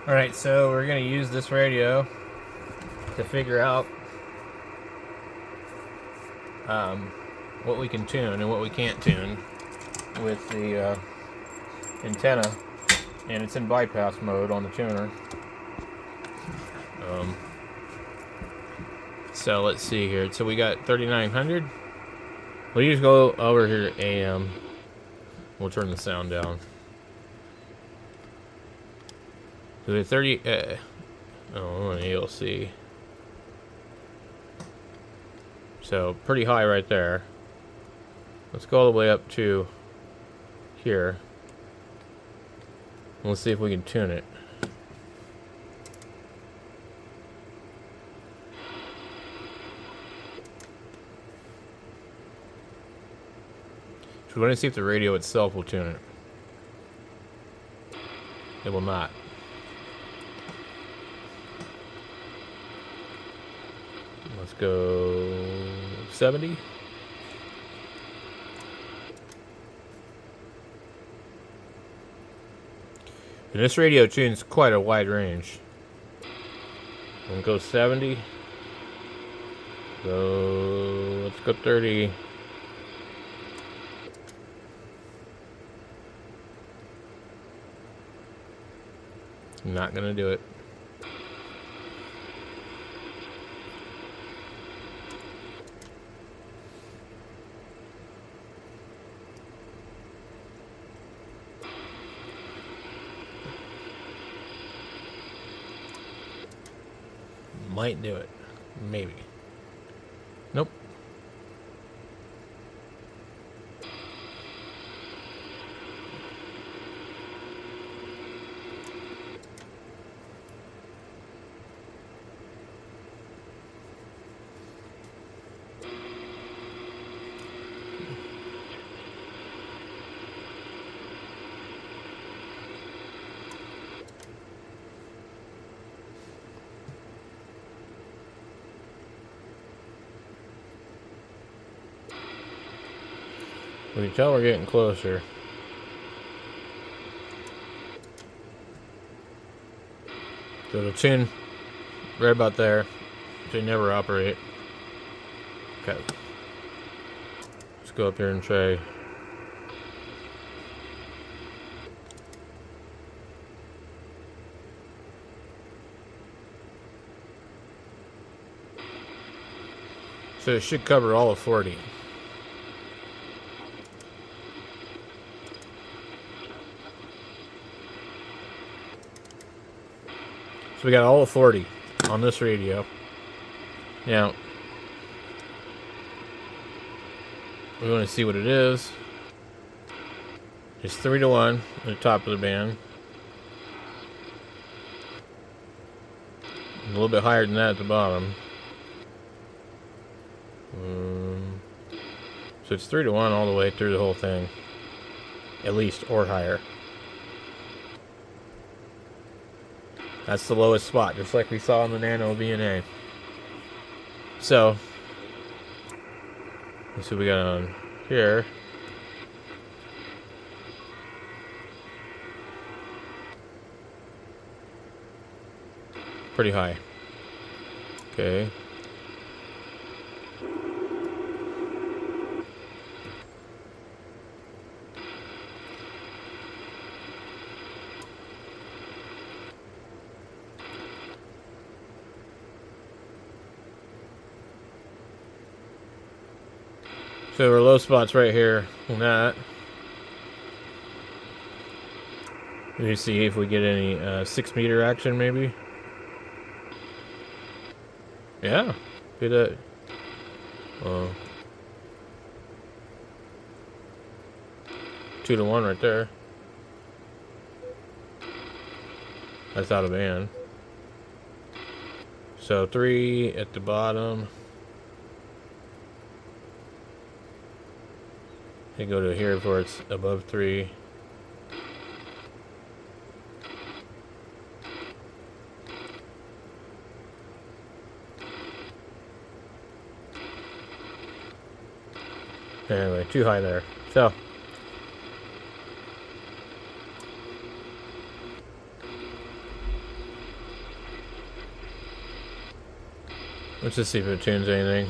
Alright, so we're going to use this radio to figure out what we can tune and what we can't tune with the antenna. And it's in bypass mode on the tuner. So let's see here. So we got 3900. We'll just go over here to AM. We'll turn the sound down. So we have 30. Oh, an ALC. So pretty high right there. Let's go all the way up to here. Let's see if we can tune it. So we're going to see if the radio itself will tune it. It will not. Let's go 70. And this radio tunes quite a wide range. We'll go 70. So let's go 30. Not gonna do it. Might do it. Maybe. Nope. We can tell we're getting closer. So the tune right about there. They never operate. Okay. Let's go up here and try. So it should cover all of 40. So we got all of 40 on this radio. Now, we want to see what it is. It's 3 to 1 at the top of the band. A little bit higher than that at the bottom. So it's 3 to 1 all the way through the whole thing. At least, or higher. That's the lowest spot, just like we saw in the Nano VNA. So, let's see what we got on here. Pretty high. Okay. So our low spot's right here on that. Let me see if we get any 6 meter action, maybe. Yeah, get that. 2 to 1 right there. That's out of band. So 3 at the bottom. You go to here before it's above 3. Anyway, too high there. So Let's just see if it tunes anything.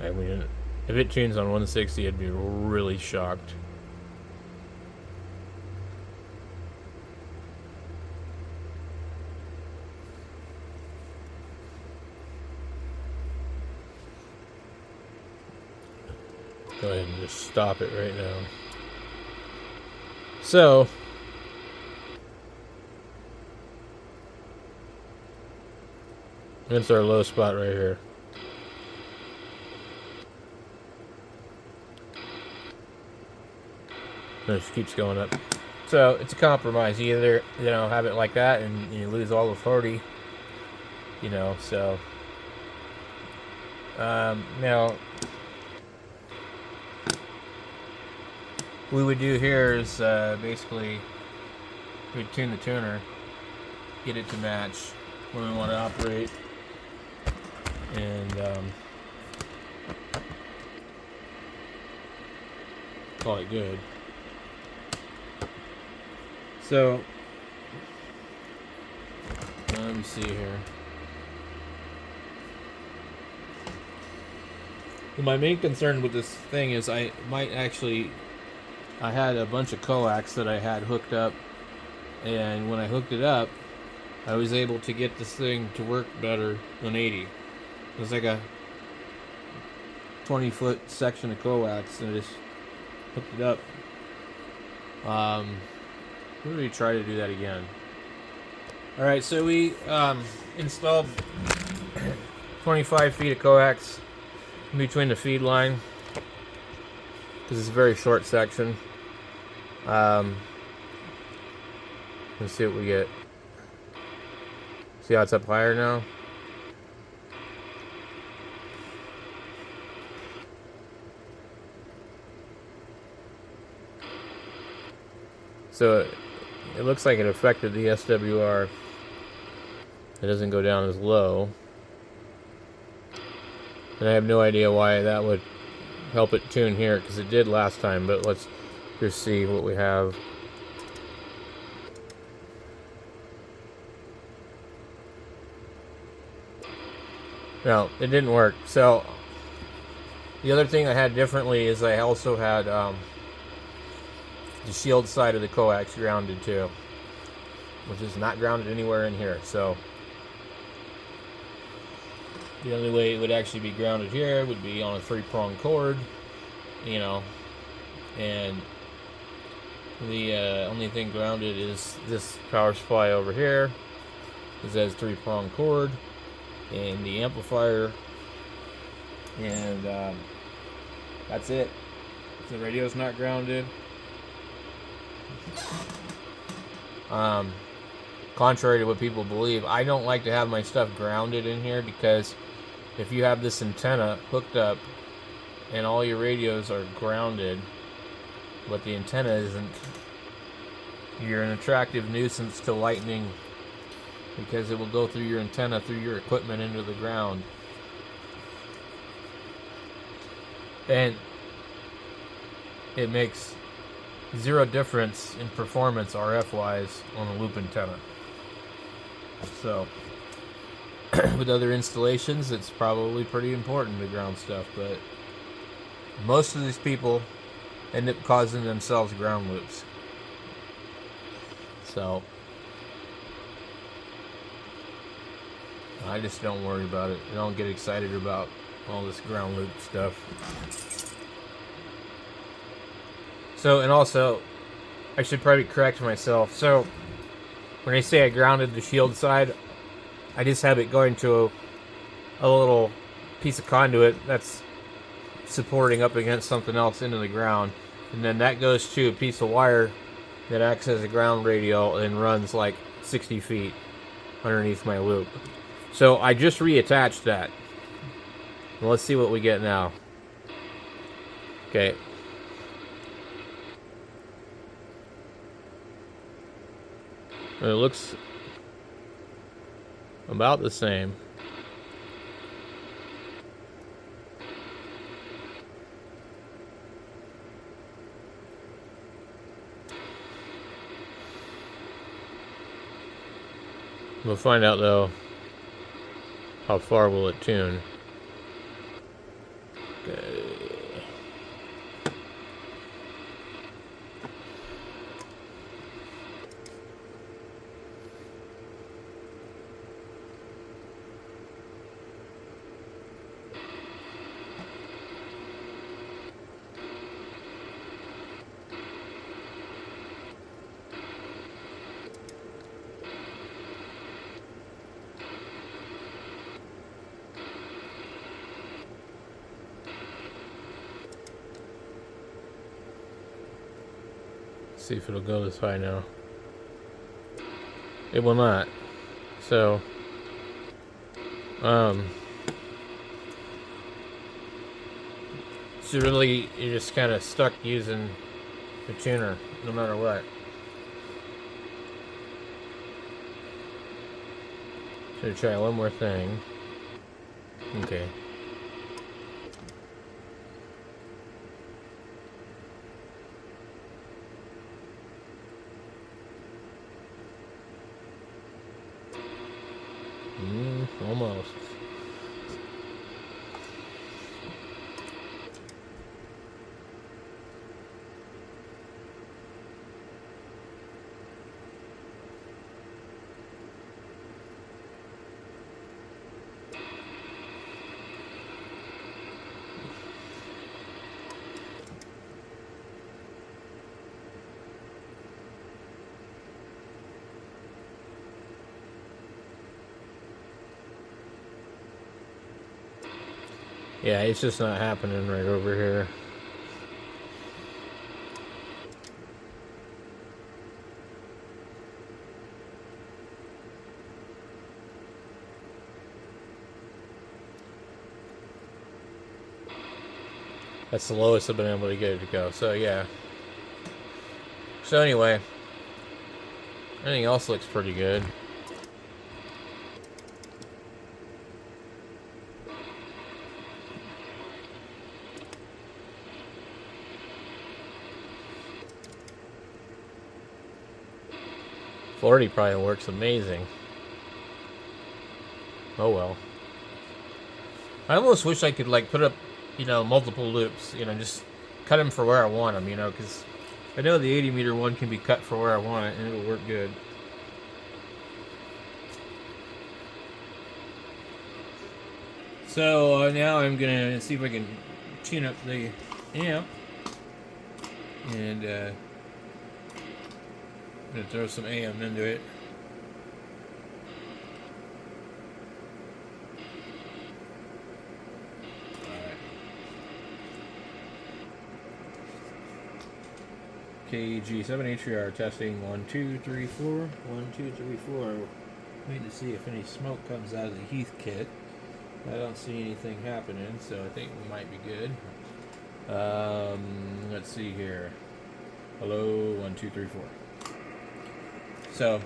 I mean, if it tunes on 160, I'd be really shocked. Go ahead and just stop it right now. So, that's our low spot right here. It just keeps going up. So it's a compromise. You either, have it like that and you lose all the 40, so now what we would do here is basically we'd tune the tuner, get it to match when we want to operate, and call it good. So let me see here. Well, my main concern with this thing is I had a bunch of coax that I had hooked up, and when I hooked it up, I was able to get this thing to work better than 80. It was like a 20-foot section of coax, and I just hooked it up. We're going to try to do that again. Alright, so we installed 25 feet of coax in between the feed line, because it's a very short section. Let's see what we get. See how it's up higher now? So it looks like it affected the SWR. It doesn't go down as low. And I have no idea why that would help it tune here, because it did last time, but let's just see what we have. No, it didn't work. So the other thing I had differently is I also had the shield side of the coax grounded too, which is not grounded anywhere in here. So the only way it would actually be grounded here would be on a 3-prong cord, and the only thing grounded is this power supply over here. This has 3-prong cord, and the amplifier, and that's it. The radio's not grounded. Contrary to what people believe, I don't like to have my stuff grounded in here, because if you have this antenna hooked up and all your radios are grounded but the antenna isn't, you're an attractive nuisance to lightning, because it will go through your antenna, through your equipment, into the ground. And it makes zero difference in performance RF wise on a loop antenna. So with other installations, it's probably pretty important to ground stuff, but most of these people end up causing themselves ground loops. So I just don't worry about it. I don't get excited about all this ground loop stuff. So, and also, I should probably correct myself. So, when I say I grounded the shield side, I just have it going to a little piece of conduit that's supporting up against something else into the ground. And then that goes to a piece of wire that acts as a ground radio and runs like 60 feet underneath my loop. So I just reattached that. Well, let's see what we get now. Okay. It looks about the same. We'll find out though how far will it tune? Okay. See if it'll go this high now. It will not. So, so really, you're just kind of stuck using the tuner, no matter what. Should try one more thing. Okay. Almost. Yeah, it's just not happening right over here. That's the lowest I've been able to get it to go. So yeah. So anyway, everything else looks pretty good. $40 probably works amazing. Oh well. I almost wish I could like put up, multiple loops. Just cut them for where I want them. Because I know the 80-meter one can be cut for where I want it, and it'll work good. So now I'm gonna see if I can tune up the amp, and I'm gonna throw some AM into it. KG7HR testing 1 2 3 4 1 2 3 4. Wait to see if any smoke comes out of the Heath kit. I don't see anything happening, so I think we might be good. Let's see here. Hello, 1 2 3 4. So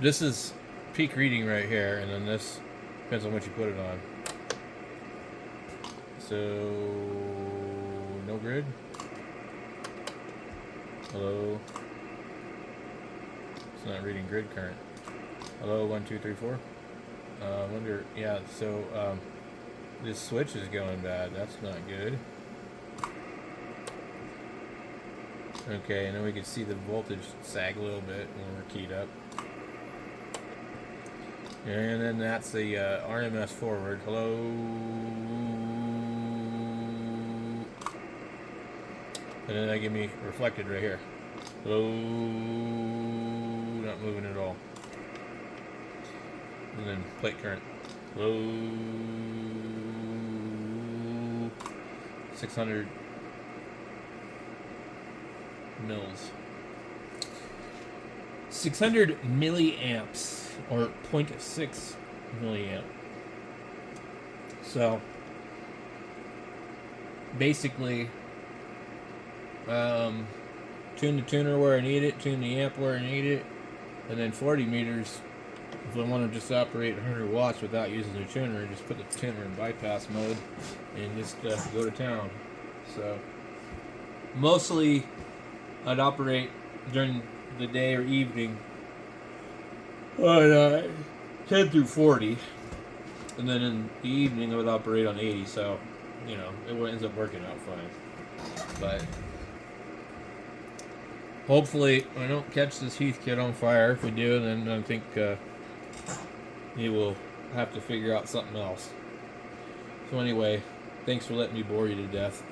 this is peak reading right here, and then this depends on what you put it on. So no grid. Hello. It's not reading grid current. Hello, 1 2 3 4. Wonder. Yeah. So this switch is going bad. That's not good. Okay, and then we can see the voltage sag a little bit when we're keyed up. And then that's the RMS forward. Hello. And then that give me reflected right here. Hello. Not moving at all. And then plate current. Hello. 600 mils. 600 milliamps, or 0.6 milliamp. So basically, tune the tuner where I need it, tune the amp where I need it, and then 40 meters if I want to just operate 100 watts without using the tuner, just put the tuner in bypass mode and just go to town. So mostly I'd operate during the day or evening on 10 through 40, and then in the evening it would operate on 80. So, you know, it ends up working out fine. But hopefully, I don't catch this Heath kid on fire. If we do, then I think he will have to figure out something else. So anyway, thanks for letting me bore you to death.